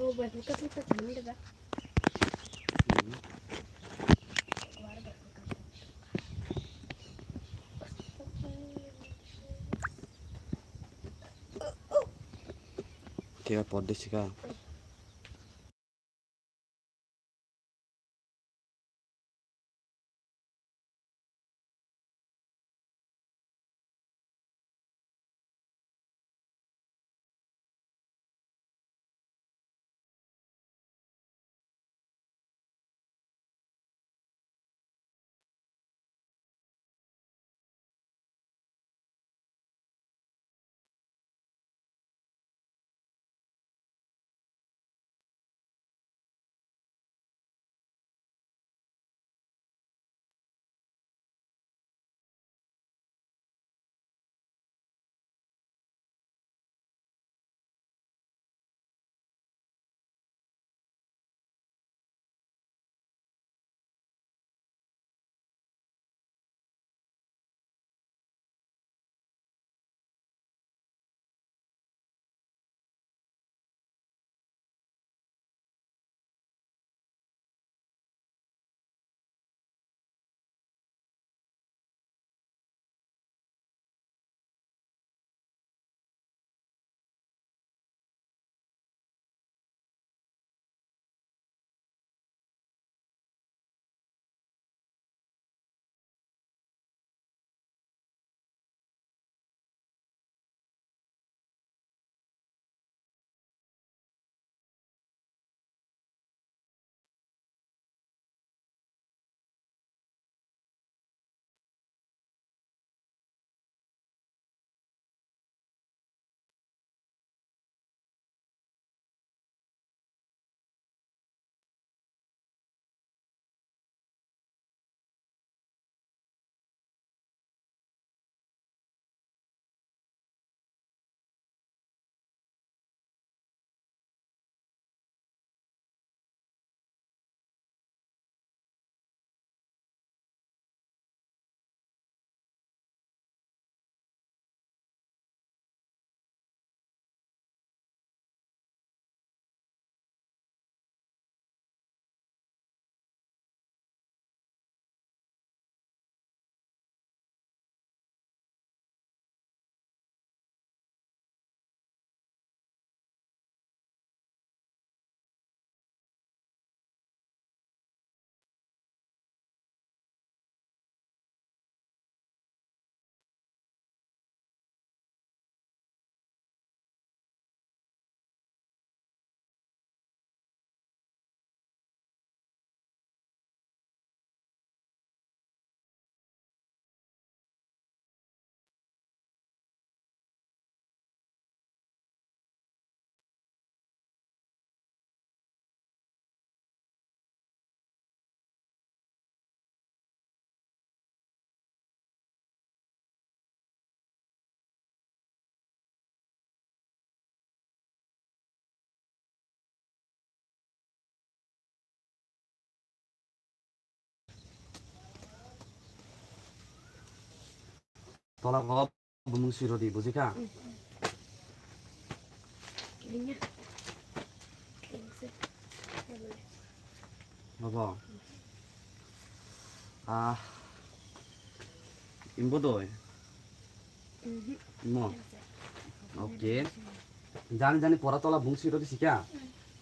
Oh, berbuka kita gini deh, Kak. Kaya podis ka. Tolak ko bumung siro di buzi ka. Ininya. Ini sih. Ya boleh. Apa? Imbodo. Mo. 오케이. জানি পড়া তোলা বুংসি রদি শিখা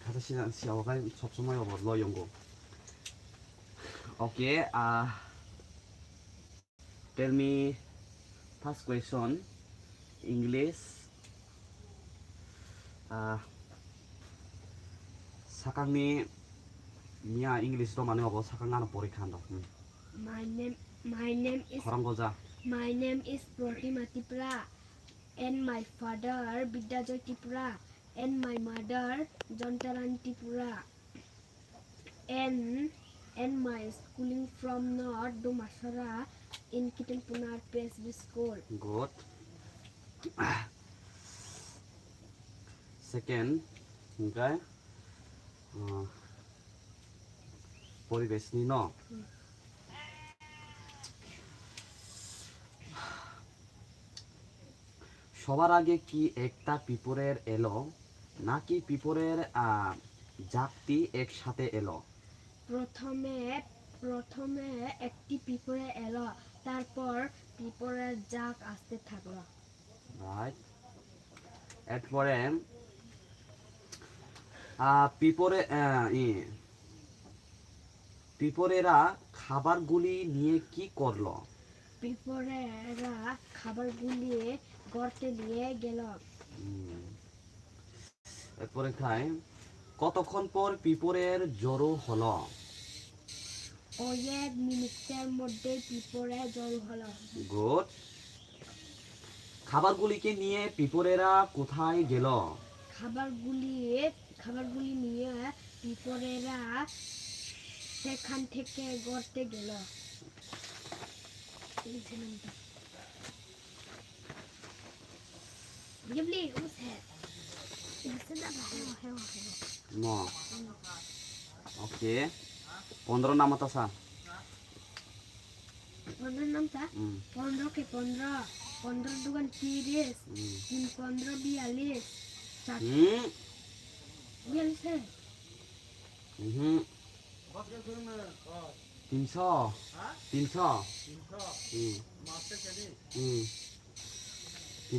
খাতা সিয়াওখাই সব সময় হবো ল ইয়ঙ্গো okay tell me first question English সাকাংনি মিয়া ইংলিশ র মানে হবো সাকাং আনো পরীক্ষা দ My name is খরাং গজা My name is Protima Tipra, and my father Bidyajoy Tipra, and my mother Jontaran Tipura, and my schooling from North Dumasara in Kitanpunar Presby School. Good second ওকে পরিবেশ নি ন সবার আগে কি একটা পিঁপড়ের এলো নাকি পিঁপড়ের জাকটি একসাথে এলো। প্রথমে প্রথমে একটি পিঁপড়ে এলো, তারপর পিঁপড়ের জাক আসতে থাকলো। রাইট। এরপরে পিঁপড়ে পিঁপড়েরা খাবারগুলি নিয়ে কি করলো? পিঁপড়েরা খাবারগুলি গর্তে নিয়ে গেল। এরপরে খাই, কতক্ষণ পর পিঁপড়ের জড়ো হলো? কয়েক মিনিটের মধ্যে পিঁপড়ে জড়ো হলো। গুড। খাবারগুলিকে নিয়ে পিঁপড়েরা কোথায় গেল? খাবারগুলি খাবারগুলি নিয়ে পিঁপড়েরা সেখান থেকে গর্তে গেল। No. Oke. 15 nama tasa. 15 নামটা 15 কে 15 15 দুগুণ 30 3 15 42 4 42 তিনশো 3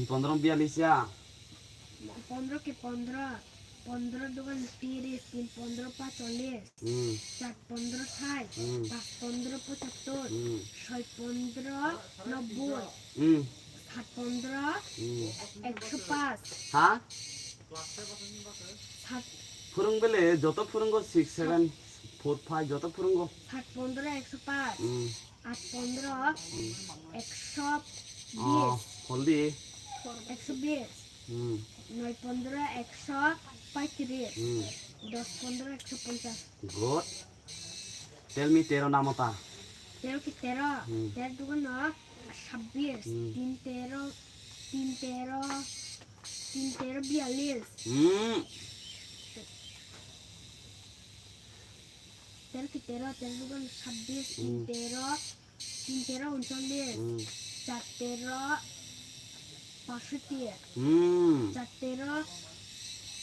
15 42 ya. 15 কে 15 15 দুগুণ 30 3 15 45 4 15 60 5 15 75 6 15 90 7 15 105 হ্যাঁ 7 ফুরুং বেলে যত ফুরুঙ্গ 6 7 4 5 যত ফুরুঙ্গ 7 15 105 8 15 হলদি 120 9 15 135 10 15 150 গুড টেল মি 13 নামতা 13 কি 13 13 দুগুণ 26 3 13 3 13 3 13 42 13 কি 13 13 দুগুণ 26 3 13 3 13 39 4 13 65 4 13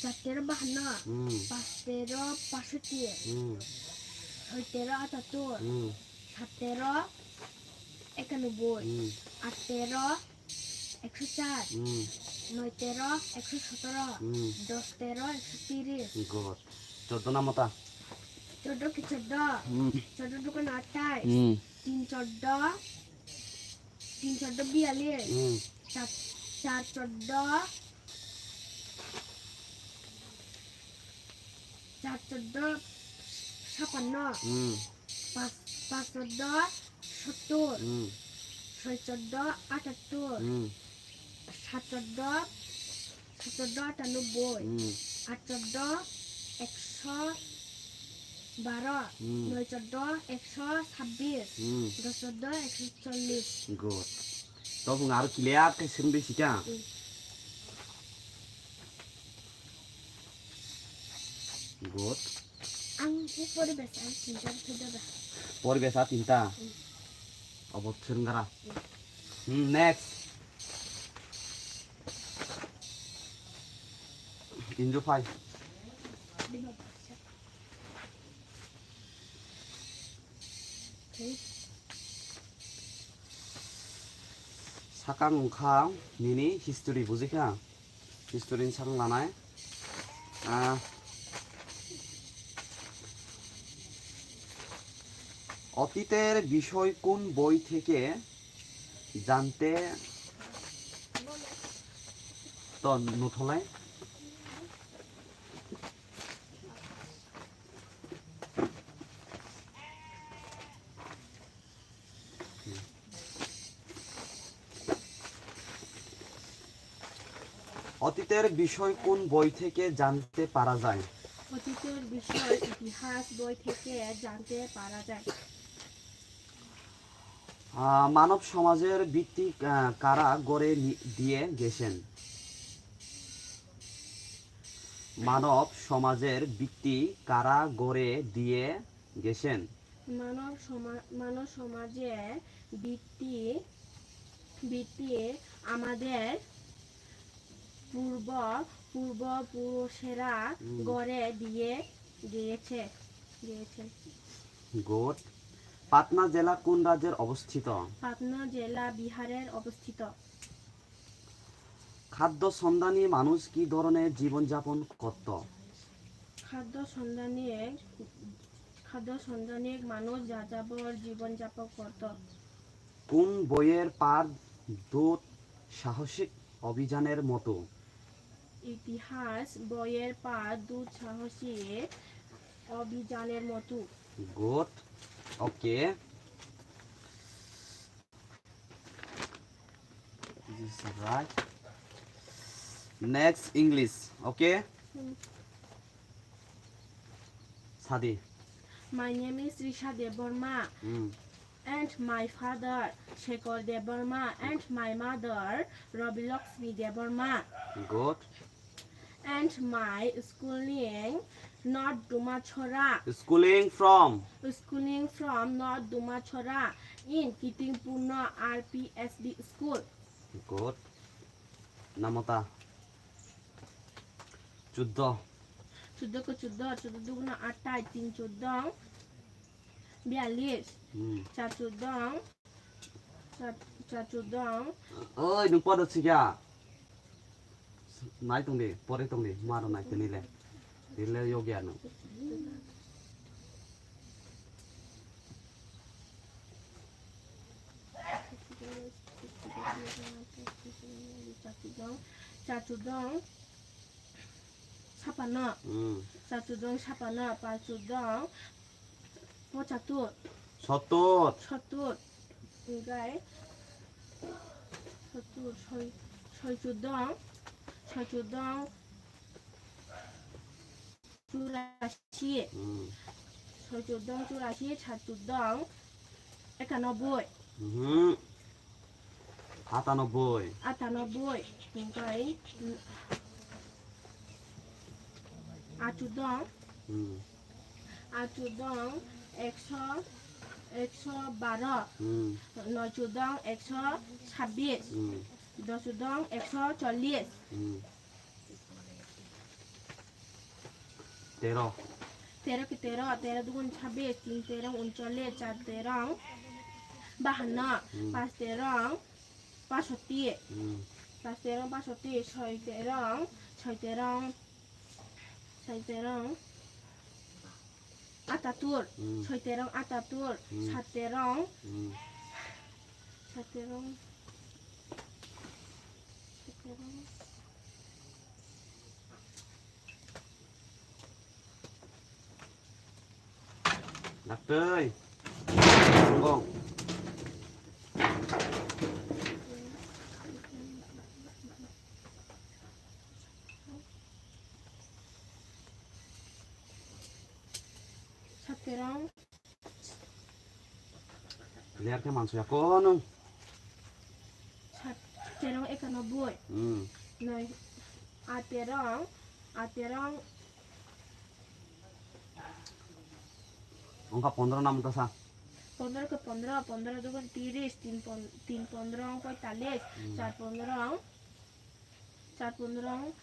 4 13 52 5 13 65 6 13 78 7 13 91 8 13 104 9 13 117 10 13 130 গুড 14 নামতা 14 কি 14 14 দুগুণ 28 3 14 3 14 42 4 14 4 14 56 5 14 70 6 14 78 7 14 98 8 14 112 9 14 126 10 14 140 গুড তো বুং আর ক্লিয়ার কে সিমবি সিকা good ang poribesh ang tinta thudaba পরিবেশা তিনটা অবচ্ছন গারা নেক্সট 인조 파이 사강 웅캉 니니 히스토리 বুঝিকা হিস্টোরিন সাং লানায় অতীতের বিষয় কোন বই থেকে জানতে তো নুথলাই অতীতের বিষয় কোন বই থেকে জানতে পারা যায়? অতীতের বিষয় ইতিহাস বই থেকে জানতে পারা যায়। মানব সমাজের ভিত্তি কারা গড়ে দিয়ে গেছেন? মানব সমাজের ভিত্তি কারা গড়ে দিয়ে গেছেন? মানব সমাজের ভিত্তি আমাদের পূর্বপুরুষেরা গড়ে দিয়ে গিয়েছে গিয়েছে গুড পাটনা জেলা কোন রাজ্যের অবস্থিত পাটনা জেলা বিহারের অবস্থিত খাদ্য সন্ধানী মানুষ কি ধরনের জীবনযাপন করত খাদ্য সন্ধানী মানুষ যাযাবর জীবনযাপন করত কোন বইয়ের পার দূত সাহসিক অভিযানের মতো ইতিহাস বইয়ের পাঠ দুঃসাহসী অভিযানের মতো good okay this is right next English okay Sadi My name is Risha Deborma mm. and my father Shekhar Deborma and my mother Rabi Lakshmi Deborma good and my schooling North Dumachora schooling from North Dumachora in Kitingpurna RPSD school good Namata 14 14 को 14 14 दुगुना 28 3 14 42 4 14 4 14 ơi đừng qua được kìa nói tung đi bỏ đi tung đi mà nó này cái này đi lên yoga nó Cacudong Sapana Cacudong Sapana Pacudong Pocatut Sotut Sotut Enggak Sotut Soicudong Soicudong Curasi Soicudong Curasi Cacudong Ekanoboi Atanoboi Atanoboi Enggak Acudong Acudong 112 Nocudong 126 Dosudong 140 Tero 13 ke 13 13 dugun 26 3 13 39 4 13 52 5 13 65 5 13 65 6 13 6 13 6 13 Atatur 6 13 Atatur 7 13 7 13 Đặt tươi Đúng không? Saterong Lihat cái màn sủi con không? Saterong ekanoboi Này Aterong Angka 15 năm ta sao? 15 ke 15 15 dugun 30 3 15 45 4 15 4 15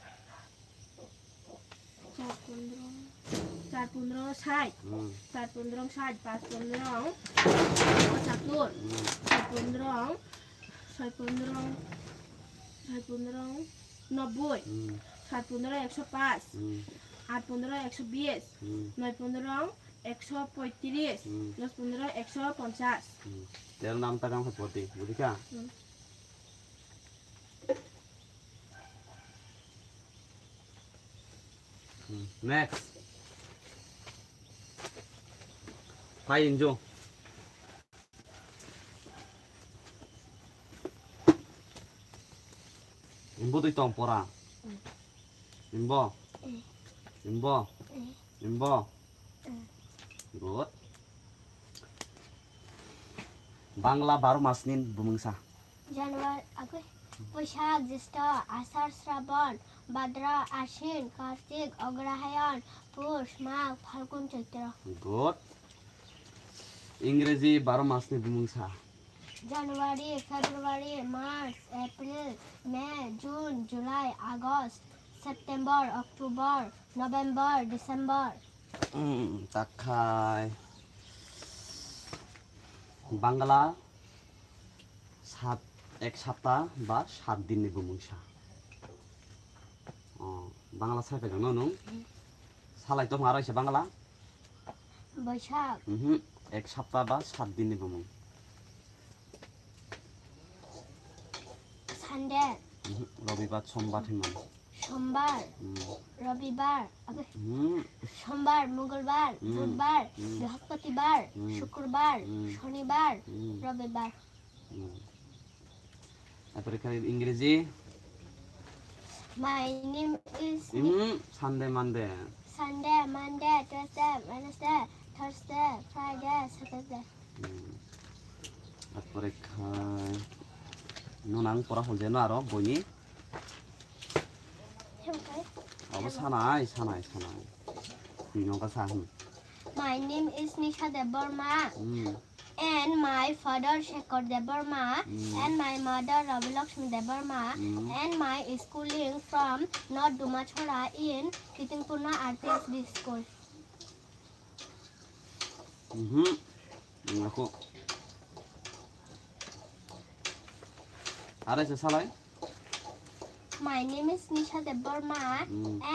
4 15 sai 4 15 sai 5 15 Catur 6 15 6 15 6 15 90 7 15 105 8 15 120 9 15 135 10 15 150 Tero nam ta kamu seperti Budi kah? Next Pai Injo Imbo tu pora Imbo Good Bangla 12 mas ni bumungsa January Boishak Jyeshtha Ashar Shravan Bhadra Ashwin Kartik Agrahayan Push Magh Phalgun Chaitra Good ইংরেজি 12 মাস ni bumungsa January February March April May June July August September October November December তাকায় বাংলা এক সপ্তাহ বা 7 দিনनि बुंमुंसा Bangla sci fi দङ नों सालाय तो मारा एसे बांला बैसाग एक सप्ताह बा 7 दिननि बुंमुं सानडे रबिबार समबार थैमान सोमबार रविबार सोमबार मंगलबार बुधबार बृहस्पतिबार शुक्रबार शनिबार रविबार তারপরে ইংরেজি My name is Sunday Monday Sunday, Monday, Tuesday, Wednesday, Thursday, Friday, Saturday. তারপরে নুনাং পড়া হলছে না আরো বইনি অব সানাই সানাই সানাই নৌকা Sahu My name is Nisha Deborma and my father Shekhar Deborma and my mother Ravi Lakshmi Deborma and my schooling from North Dumachora in Kitingpurna RPSB school. Aku ada sesalai My name is Nisha Deborma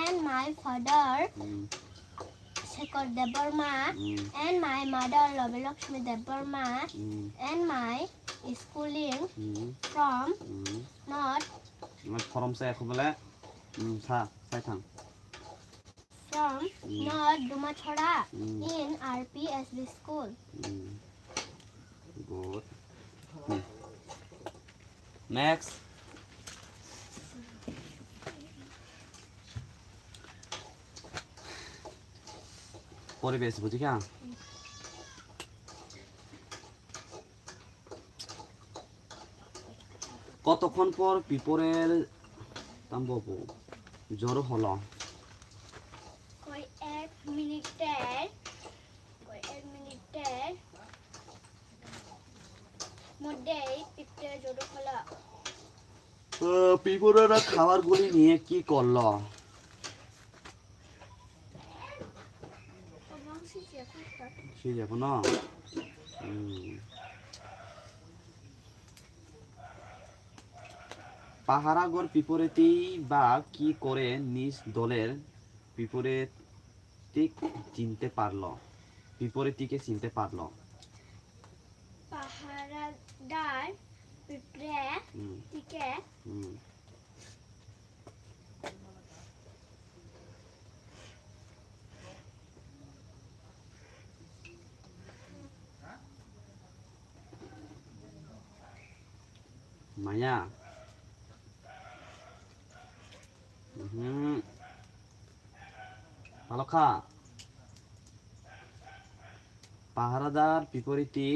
and my father Shekhar Deborma and my mother Ravi Lakshmi Deborma and my schooling from North from saya aku boleh saya thang from North Dumachora in RPSB school. Good. Next. পরিবেশ বুঝি কি কতক্ষণ পর পিপরের তাম্ববু জ্বর হলো कोई एक मिनिटेर মধ্যেই পিঁপড়ে জড়ো হলো পিপরেরা খাবারগুলি নিয়ে কি করলো সে যাব না পাহারাগর পিপরেতেই বা কি করে নিজ দলের বিপরীতটিকে চিনতে পারলো পাহারাদার পিঁপড়েটিকে মায়া ভালো খা পাহারাদার বিপরীতী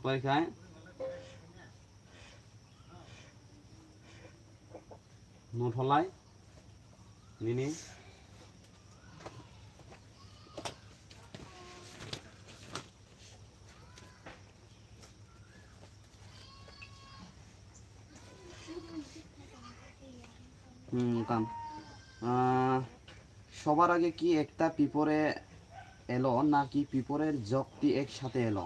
পরীক্ষায় নোট হলাই নিনি কাম সবার আগে কি একটা পিঁপড়ে এলো নাকি পিঁপড়ের জগটি একসাথে এলো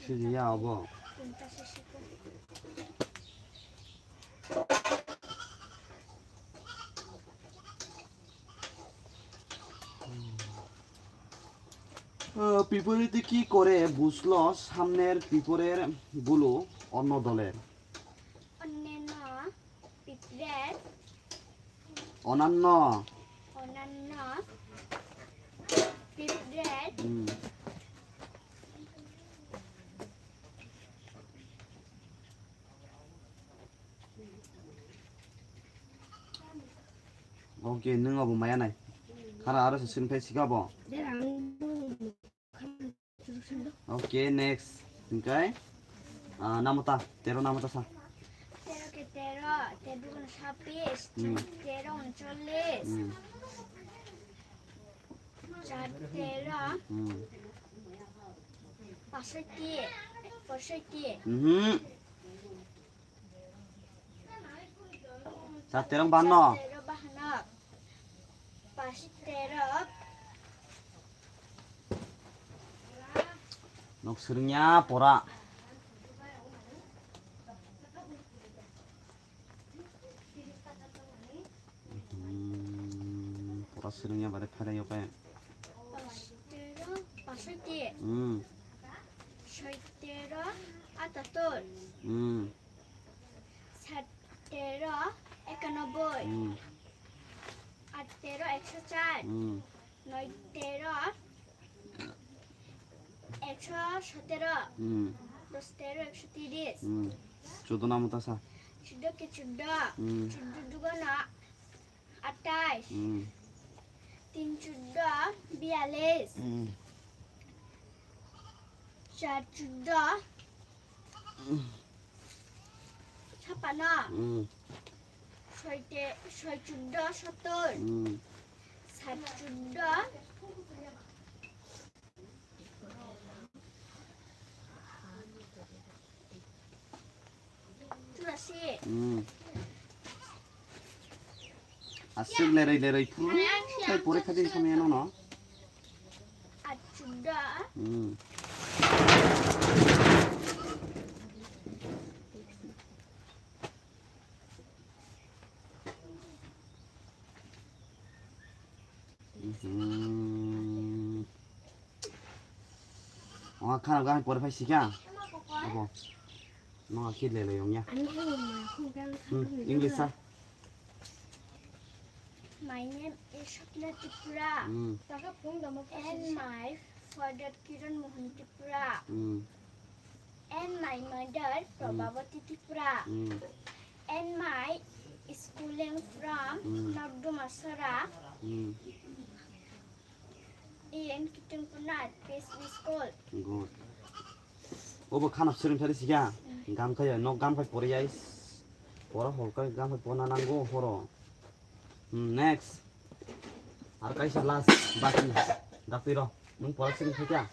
সিজিয়া হব পিঁপড়েতে কি করে বুঝলো সামনের পিঁপড়ের গুলো অন্য দলের অন্যান্য পিঁপড়ের oke nung abu maya nai kara harus simpai sigabo oke next okay namata tero namata sa 13 K 13 13 26 13 39 4 13 65 sa terong bano 13 52 Nok seringnya pora. Pora seringnya pada pada yo kayak. Pasutih. Hmm. Soitero atatul. Satero 91. Atero 104. Noitero 117. Dostero 130. Jodoh namu tasa. Sudah ke sudah. Sudah juga nak. 28. 3 sudah 42. 4 sudah 56. 6 sudah 70. 7 sudah 84. Asik lerai pun. Kayak pore kadin sama yang nono. 8 sudah Khana gan pore phai sika. Abo. No akid le yongnya. English ah. My name is Shapna Tripura. And my father Kiran Mohan Tripura. And my mother Prabhavati Tripura. And my schooling from Nagdumasara in Kitungpunat PSB School. Good. Obo khana sering kali sika. Gam kaya no gam kai pore jais. Pora hol kai gam kai pona nanggo poro. Next. Arkai salas baki. Dapiro. Nung pora sering kaya.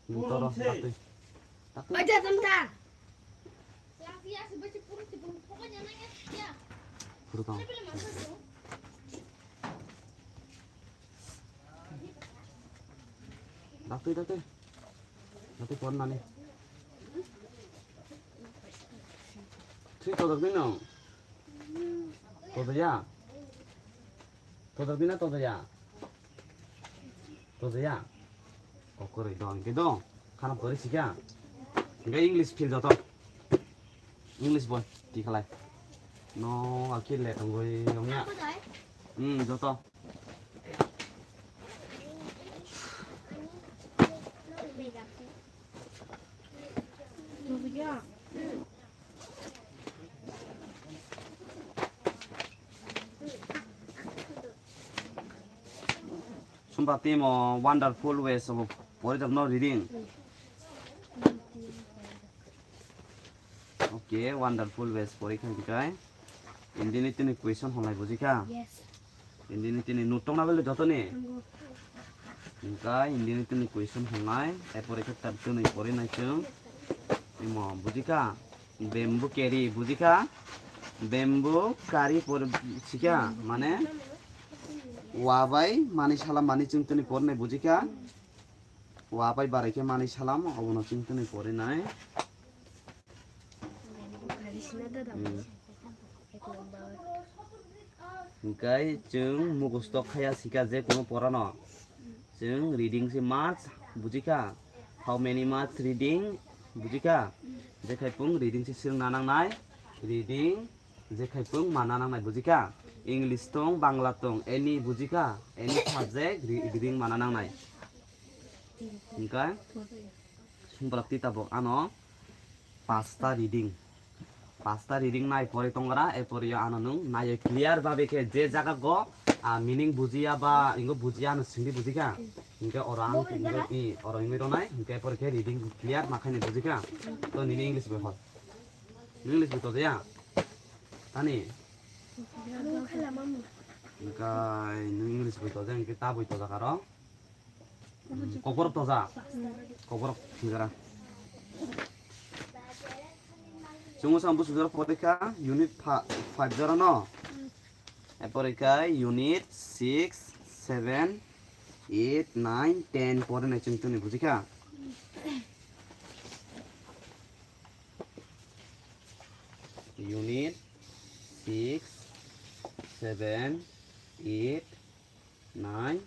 Nung toro dapi. Dapi. Baca sebentar. Puro Dapi pon nani. Tri to dak dino. To ya. To dak dina to ya. To ya. Kokore dong gitu. Kana pore sika. Enggak English feel joto. English boy di kalai. No akil le tongoi yongnya. Joto. 누구야? Sumpati mo wonderful ways of what of no reading. Okay, wonderful ways for ikan dikai. Indini tini question hongai bujika. Yes. Indini tini nutong na bele joto ni. Dikai indini tini question hongai. Epor ikan tabtu ni pori na chung. Imo bujika. Bamboo carry bujika. Bamboo carry por sika mane. Wabai mani salam mani chungtuni porne bujika. Wabai bareke mani salam abono chungtuni pore nai. Kai chung mugustok khaya sika je kono porano. Chung reading si marks bujika. How many marks reading bujika. Je khai pung reading si sing nanang nai. Reading je khai pung mananang nai bujika. English tong Bangla tong any bujika any subject reading mananang nai. Okay? Sumprakti tabok ano pasta reading. Pasta reading nai pore tongara e pore ano nung nai clear babe ke je jaga go meaning bujia ba ingo bujia no sindi bujika. Inga orang ingo I orang ingo nai inga pore ke reading clear makai ni bujika. To ni English be hot. English be to ya. Tani Inka English be to jeng kita be to karo. Kokorop to za. Kokorop tingara. Sungu sambu sudara poteka unit 5 zero no. Eporika unit 6 7 8 9 10 pore na chungtuni bujika. unit 6 7 8 9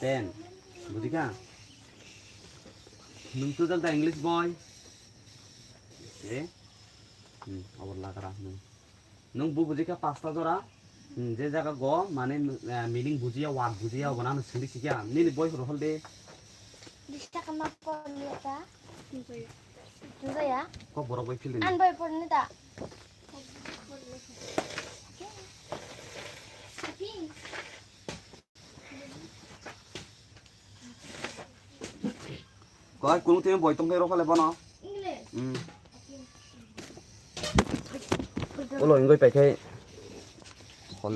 10 বুঝিকা nung tu jak da English boy oke abor lagara nung bu bujika pasta jora je jaga go mane meaning bujiya word bujiya bana sindi sikya nini boy hol de Dista kama pornita. Tunjaya. Juga ya. ko boro boy feel An boy pornita. koi kunu te boy tong ro khale bana English. olo ingoi pai khai hol